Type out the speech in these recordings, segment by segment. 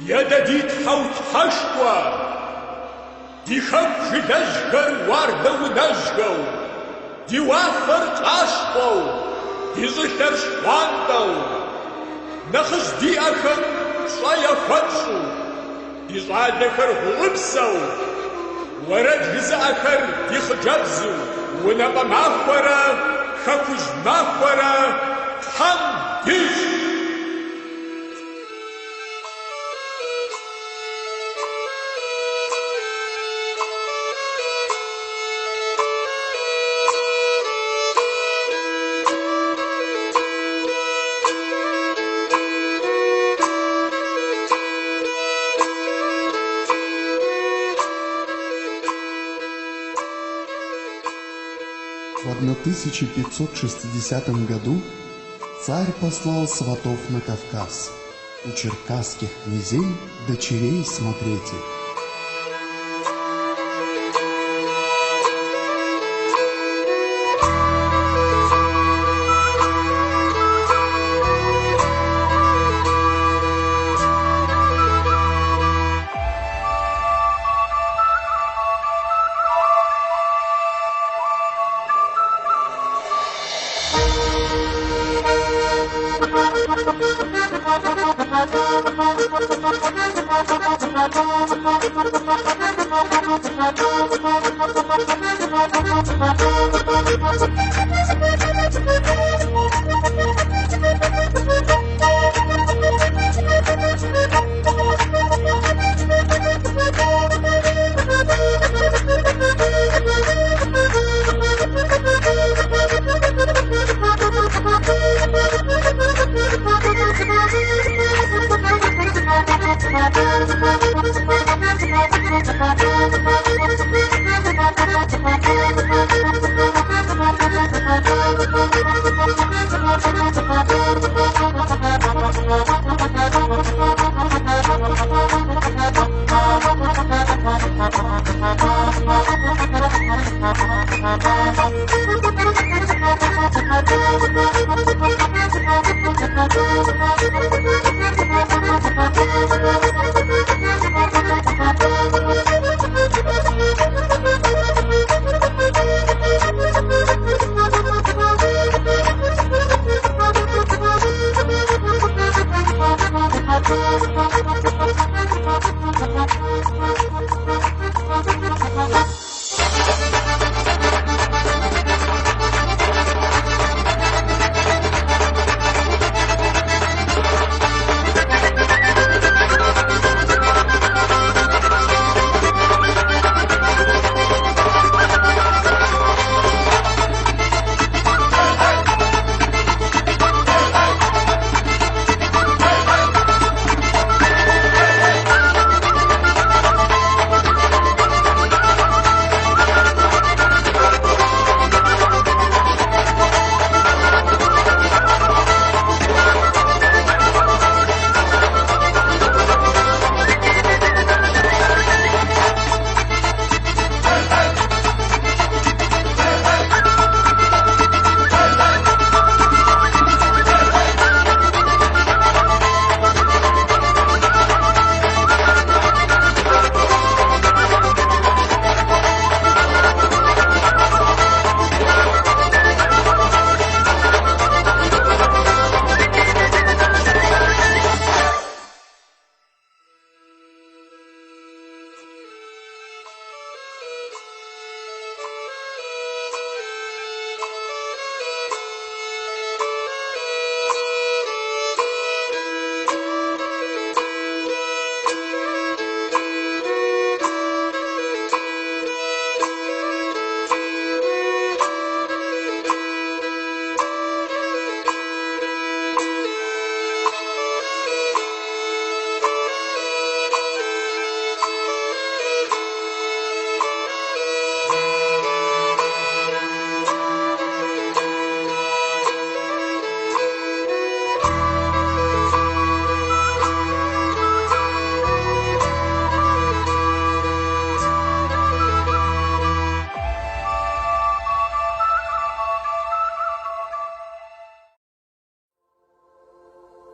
Едадит хаутхашква, дихак жилезгар варда уназгау, дивафар кашкау, дизыхер швандау, нахыз диахар шаяфатсу, дизадахар глыпсау, ورد هزاكر ديخجابزو ونبا ماخورا خفوش ماخورا خم ديش В 1560 году царь послал сватов на Кавказ, у черкасских князей дочерей смотрите.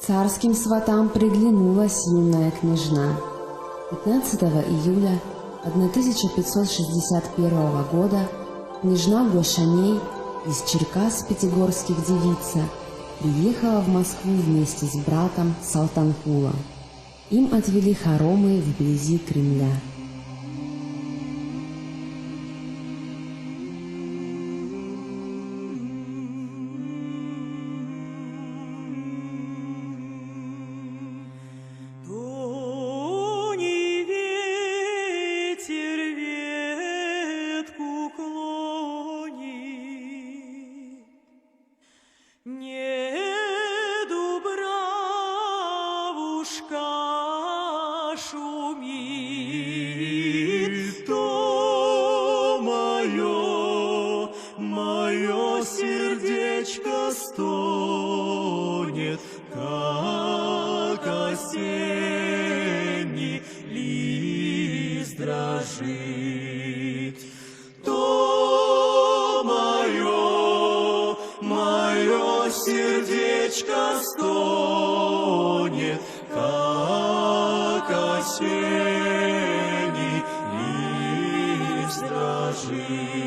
Царским сватам приглянулась юная княжна. 15 июля 1561 года княжна Гошаней из Черкас Пятигорских девица приехала в Москву вместе с братом Салтанкулом. Им отвели хоромы вблизи Кремля. Сердечко стонет, как осенний лист дрожит. То мое сердечко стонет, как осенний лист дрожит.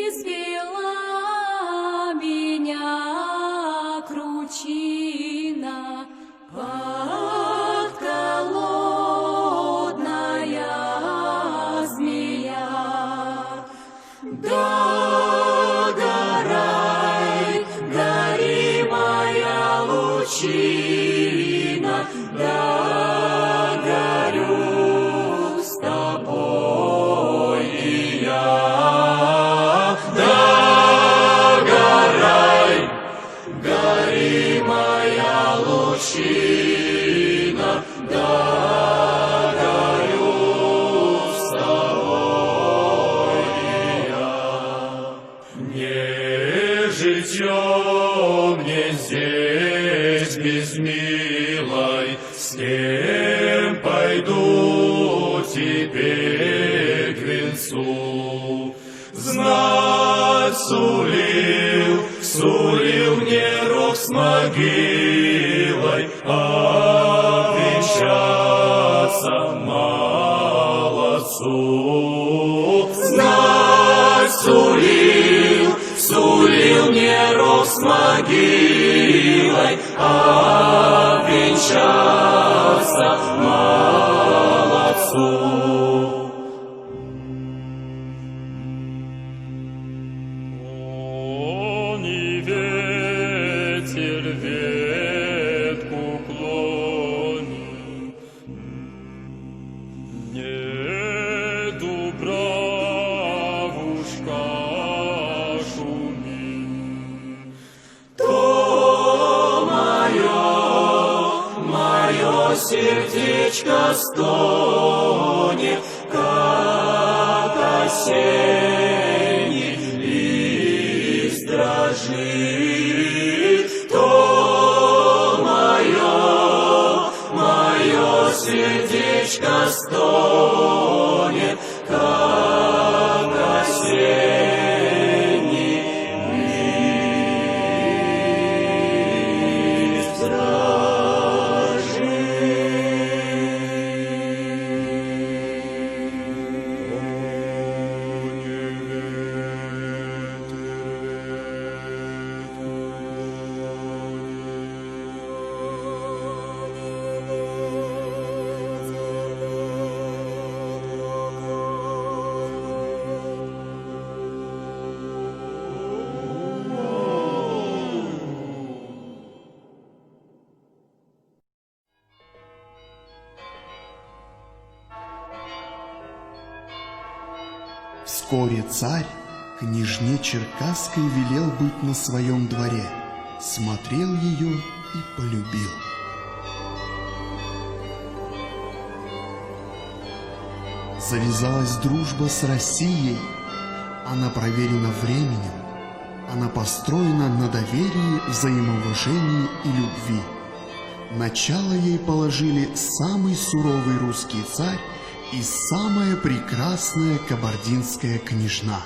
Извела меня кручина, подколодная змея. Догорай, гори моя лучина, догорю с тобой и я. Догорай, гори моя лучина, догорю с тобой и я. Не житье мне здесь без милой, с кем пойду теперь к венцу. Знать сулил мне рок с могилой, обвенчаться молодцу. Знать сулил мне рок с могилой, обвенчаться молодцу. Ветку клонит, не дубравушка шумит. То мое сердечко стонет, как осенний лист дрожит. То мое сердечко стонет, как осенний лист дрожит. Вскоре царь княжне Черкасской велел быть на своем дворе, смотрел ее и полюбил. Завязалась дружба с Россией, она проверена временем, она построена на доверии, взаимоуважении и любви. Начало ей положили самый суровый русский царь и самая прекрасная кабардинская княжна.